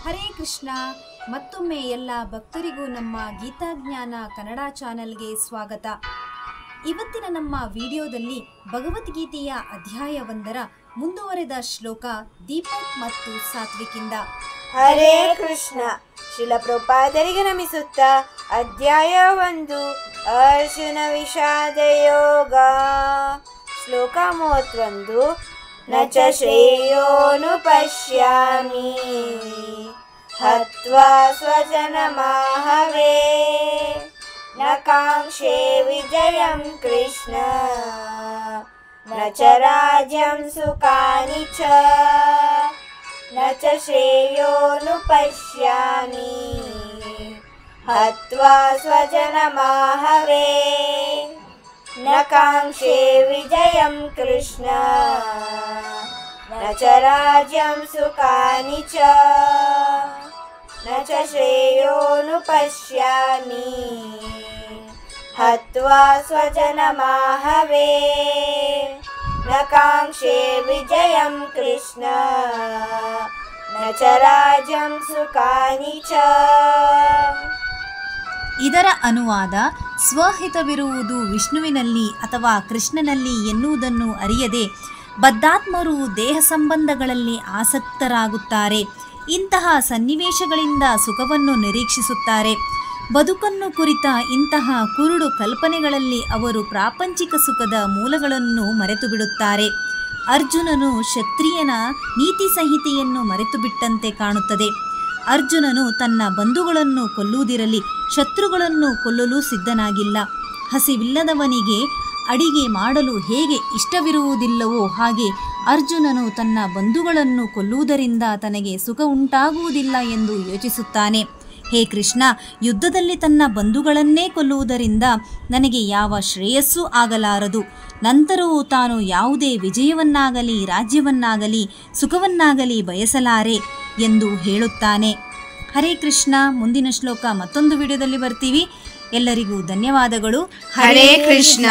ಹರೇ ಕೃಷ್ಣ. ಮತ್ತೊಮ್ಮೆ ಎಲ್ಲ ಭಕ್ತರಿಗೂ ನಮ್ಮ ಗೀತಾಜ್ಞಾನ ಕನ್ನಡ ಚಾನೆಲ್ಗೆ ಸ್ವಾಗತ. ಇವತ್ತಿನ ನಮ್ಮ ವಿಡಿಯೋದಲ್ಲಿ ಭಗವದ್ಗೀತೆಯ ಅಧ್ಯಾಯ 1ರ ಮುಂದುವರೆದ ಶ್ಲೋಕ ದೀಪಕ್ ಮತ್ತು ಸಾತ್ವಿಕಿಂದ. ಹರೇ ಕೃಷ್ಣ. ಶಿಲ ಪ್ರಭುಪಾದರಿಗೆ ನಮಿಸುತ್ತಾ ಅಧ್ಯಾಯ 1 ಅರ್ಜುನ ವಿಷಾದ ಯೋಗ. ಶ್ಲೋಕ 31. ನ ಚ ಶ್ರೇಯೋನು ಪಶ್ಯಾಮಿ ಹತ್ವಾ ಸ್ವಜನಮಾಹವೇ ನ ಕಾಂಕ್ಷೇ ವಿಜಯಂ ಕೃಷ್ಣ ನ ಚ ರಾಜ್ಯಂ ಸುಖಾನಿ ಚ ನ ಚ ಶ್ರೇಯೋನು ಪಶ್ಯಾಮಿ ಹತ್ವಾ ಸ್ವಜನಮಾಹವೇ ನ ಕಾಂಕ್ಷೇ ವಿಜಯಂ ಕೃಷ್ಣ ನ ಚ ರಾಜ್ಯಂ ಸುಖಾನಿ ಚ ನ ಚ ಶ್ರೇಯೋನು ಪಶ್ಯಾಮಿ ಹತ್ವಾ ಸ್ವಜನಮಾಹವೇ ನ ಕಾಂಕ್ಷೇ ವಿಜಯಂ ಕೃಷ್ಣ ನ ಚ ರಾಜ್ಯಂ ಸುಖಾನಿ ಚ. ಇದರ ಅನುವಾದ: ಸ್ವಹಿತವಿರುವುದು ವಿಷ್ಣುವಿನಲ್ಲಿ ಅಥವಾ ಕೃಷ್ಣನಲ್ಲಿ ಎನ್ನುವುದನ್ನು ಅರಿಯದೆ ಬದ್ಧಾತ್ಮರು ದೇಹ ಸಂಬಂಧಗಳಲ್ಲಿ ಆಸಕ್ತರಾಗುತ್ತಾರೆ. ಇಂತಹ ಸನ್ನಿವೇಶಗಳಿಂದ ಸುಖವನ್ನು ನಿರೀಕ್ಷಿಸುತ್ತಾರೆ. ಬದುಕನ್ನು ಕುರಿತ ಇಂತಹ ಕುರುಡು ಕಲ್ಪನೆಗಳಲ್ಲಿ ಅವರು ಪ್ರಾಪಂಚಿಕ ಸುಖದ ಮೂಲಗಳನ್ನು ಮರೆತು ಬಿಡುತ್ತಾರೆ. ಅರ್ಜುನನು ಕ್ಷತ್ರಿಯನ ನೀತಿ ಸಂಹಿತೆಯನ್ನು ಮರೆತು ಬಿಟ್ಟಂತೆ ಕಾಣುತ್ತದೆ. ಅರ್ಜುನನು ತನ್ನ ಬಂಧುಗಳನ್ನು ಕೊಲ್ಲುವುದಿರಲಿ, ಶತ್ರುಗಳನ್ನು ಕೊಲ್ಲಲು ಸಿದ್ಧನಾಗಿಲ್ಲ. ಹಸಿವಿಲ್ಲದವನಿಗೆ ಅಡಿಗೆ ಮಾಡಲು ಹೇಗೆ ಇಷ್ಟವಿರುವುದಿಲ್ಲವೋ ಹಾಗೆ ಅರ್ಜುನನು ತನ್ನ ಬಂಧುಗಳನ್ನು ಕೊಲ್ಲುವುದರಿಂದ ತನಗೆ ಸುಖ ಉಂಟಾಗುವುದಿಲ್ಲ ಎಂದು ಯೋಚಿಸುತ್ತಾನೆ. ಹೇ ಕೃಷ್ಣ, ಯುದ್ಧದಲ್ಲಿ ತನ್ನ ಬಂಧುಗಳನ್ನೇ ಕೊಲ್ಲುವುದರಿಂದ ನನಗೆ ಯಾವ ಶ್ರೇಯಸ್ಸೂ ಆಗಲಾರದು. ನಂತರವೂ ತಾನು ಯಾವುದೇ ವಿಜಯವನ್ನಾಗಲಿ ರಾಜ್ಯವನ್ನಾಗಲಿ ಸುಖವನ್ನಾಗಲಿ ಬಯಸಲಾರೆ ಎಂದು ಹೇಳುತ್ತಾನೆ. ಹರೇ ಕೃಷ್ಣ. ಮುಂದಿನ ಶ್ಲೋಕ ಮತ್ತೊಂದು ವಿಡಿಯೋದಲ್ಲಿ ಬರ್ತೀವಿ. ಎಲ್ಲರಿಗೂ ಧನ್ಯವಾದಗಳು. ಹರೇ ಕೃಷ್ಣ.